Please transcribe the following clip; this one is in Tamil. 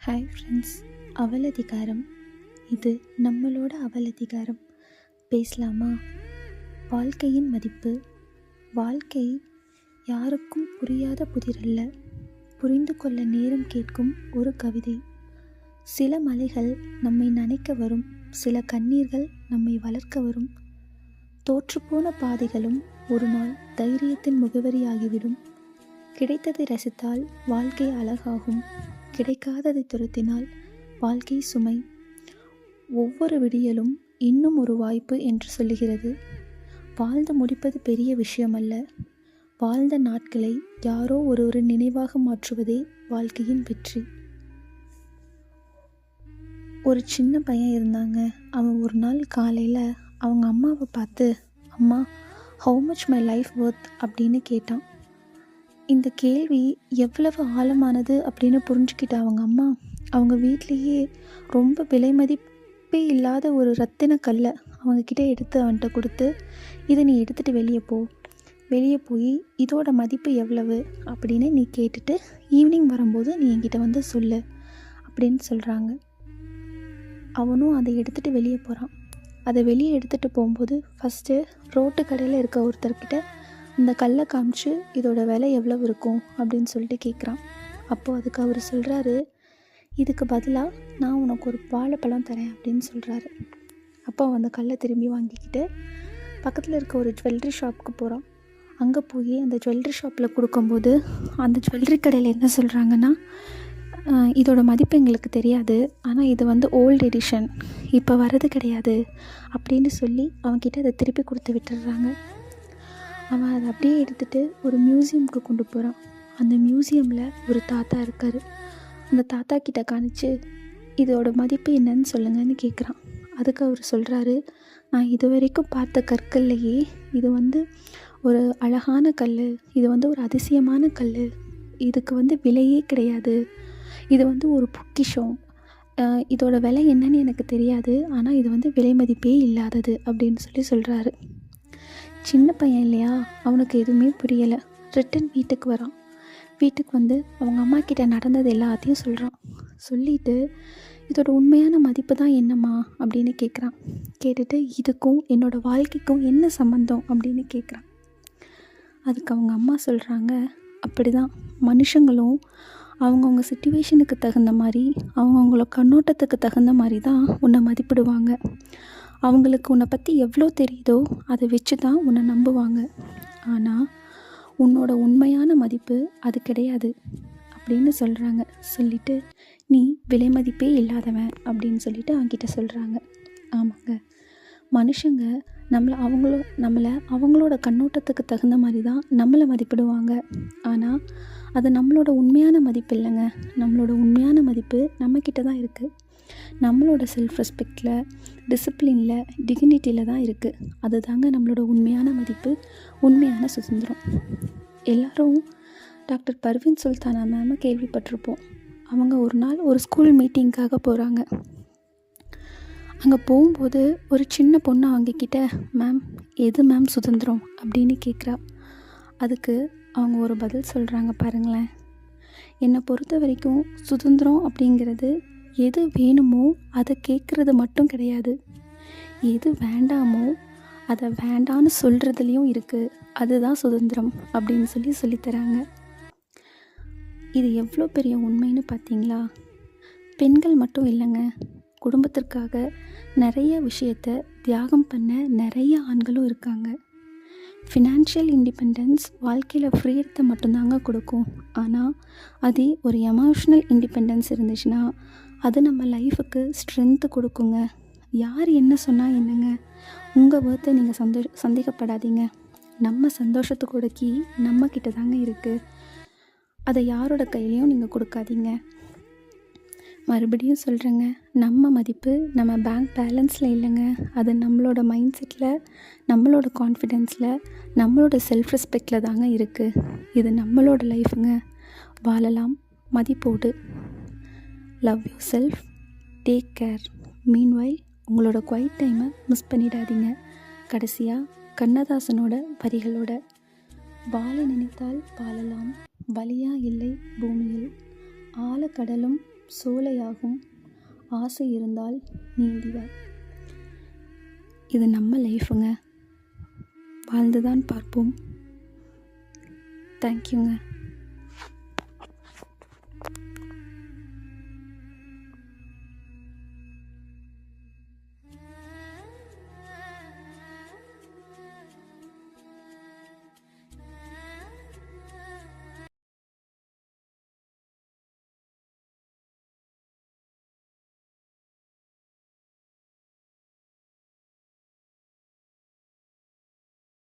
Hi friends. அவலதிகாரம். இது நம்மளோட அவலதிகாரம். பேசலாமா? வாழ்க்கையின் மதிப்பு. வாழ்க்கை யாருக்கும் புரியாத புதிரல்ல, புரிந்து கொள்ள நேரம் கேட்கும் ஒரு கவிதை. சில மலைகள் நம்மை நனைக்க வரும், சில கண்ணீர்கள் நம்மை வளர்க்க வரும். தோற்றுப்போன பாதைகளும் ஒரு நாள் தைரியத்தின் முகவரியாகிவிடும். கிடைத்ததை ரசித்தால் வாழ்க்கை அழகாகும், கிடைக்காததை துரத்தினால் வாழ்க்கை சுமை. ஒவ்வொரு விடியலும் இன்னும் ஒரு வாய்ப்பு என்று சொல்லுகிறது. வாழ்ந்து முடிப்பது பெரிய விஷயமல்ல, வாழ்ந்த நாட்களை யாரோ ஒருவர் நினைவாக மாற்றுவதே வாழ்க்கையின் வெற்றி. ஒரு சின்ன பையன் இருந்தாங்க. அவன் ஒரு நாள் காலையில் அவங்க அம்மாவை பார்த்து, அம்மா, how much my life worth அப்படின்னு கேட்டான். இந்த கேள்வி எவ்வளவு ஆழமானது அப்படின்னு புரிஞ்சுக்கிட்ட அவங்க அம்மா, அவங்க வீட்லேயே ரொம்ப விலை மதிப்பே இல்லாத ஒரு ரத்தின கல்லை அவங்கக்கிட்ட எடுத்து அவன்கிட்ட கொடுத்து, இதை நீ எடுத்துகிட்டு வெளியே போய் இதோட மதிப்பு எவ்வளவு அப்படின்னு நீ கேட்டுட்டு ஈவினிங் வரும்போது நீ என்கிட்ட வந்து சொல்லு அப்படின்னு சொல்கிறாங்க. அவனும் அதை எடுத்துகிட்டு வெளியே போகிறான். அதை வெளியே எடுத்துகிட்டு போகும்போது ஃபஸ்ட்டு ரோட்டு கடையில் இருக்க ஒருத்தர்கிட்ட இந்த கல்லை காமிச்சு இதோட விலை எவ்வளவு இருக்கும் அப்படின்னு சொல்லிட்டு கேட்குறான். அப்போது அதுக்கு அவர் சொல்கிறாரு, இதுக்கு பதிலாக நான் உனக்கு ஒரு வாழைப்பழம் தரேன் அப்படின்னு சொல்கிறாரு. அப்போ அவன் அந்த கல்லை திரும்பி வாங்கிக்கிட்டு பக்கத்தில் இருக்க ஒரு ஜுவல்லரி ஷாப்புக்கு போகிறான். அங்கே போய் அந்த ஜுவல்லரி ஷாப்பில் கொடுக்கும்போது அந்த ஜுவல்லரி கடையில் என்ன சொல்கிறாங்கன்னா, இதோட மதிப்பு எங்களுக்கு தெரியாது, ஆனால் இது வந்து ஓல்டு எடிஷன், இப்போ வர்றது கிடையாது அப்படின்னு சொல்லி அவன்கிட்ட அதை திருப்பி கொடுத்து விட்டுடுறாங்க. அவன் அதை அப்படியே எடுத்துகிட்டு ஒரு மியூசியமுக்கு கொண்டு போகிறான். அந்த மியூசியமில் ஒரு தாத்தா இருக்கார். அந்த தாத்தா கிட்ட காணிச்சு இதோட மதிப்பு என்னன்னு சொல்லுங்கன்னு கேட்குறான். அதுக்கு அவர் சொல்கிறாரு, நான் இது வரைக்கும் பார்த்த கற்கள்லையே இது வந்து ஒரு அழகான கல், இது வந்து ஒரு அதிசயமான கல், இதுக்கு வந்து விலையே கிடையாது, இது வந்து ஒரு பொக்கிஷம், இதோட விலை என்னன்னு எனக்கு தெரியாது, ஆனால் இது வந்து விலை மதிப்பே இல்லாதது அப்படின்னு சொல்கிறாரு. சின்ன பையன் இல்லையா, அவனுக்கு எதுவுமே புரியலை. ரிட்டன் வீட்டுக்கு வரான். வீட்டுக்கு வந்து அவங்க அம்மா கிட்ட நடந்தது எல்லாத்தையும் சொல்கிறான். சொல்லிவிட்டு இதோட உண்மையான மதிப்பு தான் என்னம்மா அப்படின்னு கேட்குறான். கேட்டுட்டு இதுக்கும் என்னோடய வாழ்க்கைக்கும் என்ன சம்மந்தம் அப்படின்னு கேட்குறான். அதுக்கு அவங்க அம்மா சொல்கிறாங்க, அப்படி தான் மனுஷங்களும் அவங்கவுங்க சிச்சுவேஷனுக்கு தகுந்த மாதிரி, அவங்கவுங்கள கண்ணோட்டத்துக்கு தகுந்த மாதிரி தான் உன்னை மதிப்பிடுவாங்க. அவங்களுக்கு உன்னை பற்றி எவ்வளோ தெரியுதோ அதை வச்சு தான் உன்னை நம்புவாங்க. ஆனால் உன்னோட உண்மையான மதிப்பு அது கிடையாது அப்படின்னு சொல்கிறாங்க. சொல்லிவிட்டு நீ விலை மதிப்பே இல்லாதவன் அப்படின்னு சொல்லிட்டு அவன்கிட்ட சொல்கிறாங்க. ஆமாங்க, மனுஷங்க நம்மளை அவங்களோட கண்ணோட்டத்துக்கு தகுந்த மாதிரி தான் நம்மளை மதிப்பிடுவாங்க. ஆனால் அது நம்மளோட உண்மையான மதிப்பு இல்லைங்க. நம்மளோட உண்மையான மதிப்பு நம்மக்கிட்ட தான் இருக்குது. நம்மளோட செல்ஃப் ரெஸ்பெக்டில், டிசிப்ளினில், டிக்னிட்டியில் தான் இருக்குது. அது தாங்க நம்மளோட உண்மையான மதிப்பு, உண்மையான சுதந்திரம். எல்லோரும் டாக்டர் பர்வீன் சுல்தானா மேமை கேள்விப்பட்டிருப்போம். அவங்க ஒரு நாள் ஒரு ஸ்கூல் மீட்டிங்காக போகிறாங்க. அங்கே போகும்போது ஒரு சின்ன பொண்ணு அவங்கக்கிட்ட, மேம், எது மேம் சுதந்திரம் அப்படின்னு கேட்குறா. அதுக்கு அவங்க ஒரு பதில் சொல்கிறாங்க பாருங்களேன். என்னை பொறுத்த வரைக்கும் சுதந்திரம் அப்படிங்கிறது எது வேணுமோ அதை கேட்குறது மட்டும் கிடையாது, எது வேண்டாமோ அதை வேண்டான்னு சொல்கிறதுலையும் இருக்குது, அதுதான் சுதந்திரம் அப்படின்னு சொல்லித்தராங்க. இது எவ்வளோ பெரிய உண்மைன்னு பார்த்தீங்களா? பெண்கள் மட்டும் இல்லைங்க, குடும்பத்திற்காக நிறைய விஷயத்தை தியாகம் பண்ண நிறைய ஆண்களும் இருக்காங்க. ஃபினான்ஷியல் இண்டிபெண்டன்ஸ் வாழ்க்கையில் ஃப்ரீடத்தை மட்டும்தாங்க கொடுக்கும். ஆனால் அதே ஒரு எமோஷ்னல் இண்டிபெண்டன்ஸ் இருந்துச்சுன்னா அது நம்ம லைஃபுக்கு ஸ்ட்ரென்த்து கொடுக்குங்க. யார் என்ன சொன்னால் என்னங்க, உங்கள் ஒர்த்தை நீங்கள் சந்தேகப்படாதீங்க. நம்ம சந்தோஷத்துக்கூட கீ நம்மக்கிட்ட தாங்க இருக்குது. அதை யாரோட கையிலையும் நீங்கள் கொடுக்காதீங்க. மறுபடியும் சொல்கிறேங்க, நம்ம மதிப்பு நம்ம பேங்க் பேலன்ஸில் இல்லைங்க, அது நம்மளோட மைண்ட் செட்டில், நம்மளோட கான்ஃபிடென்ஸில், நம்மளோட செல்ஃப் ரெஸ்பெக்டில் தாங்க இருக்குது. இது நம்மளோட லைஃபுங்க. வாழலாம் மதிப்போடு. Love yourself, take care. Meanwhile உங்களோட குவைட் டைமை மிஸ் பண்ணிடாதீங்க. கடைசியாக கண்ணதாசனோட வரிகளோட, வாழ நினைத்தால் வாழலாம், வலியா இல்லை பூமியில், ஆழக்கடலும் சோலையாகும், ஆசை இருந்தால் நீந்திவா. இது நம்ம லைஃபுங்க, வாழ்ந்துதான் பார்ப்போம். தேங்க்யூங்க.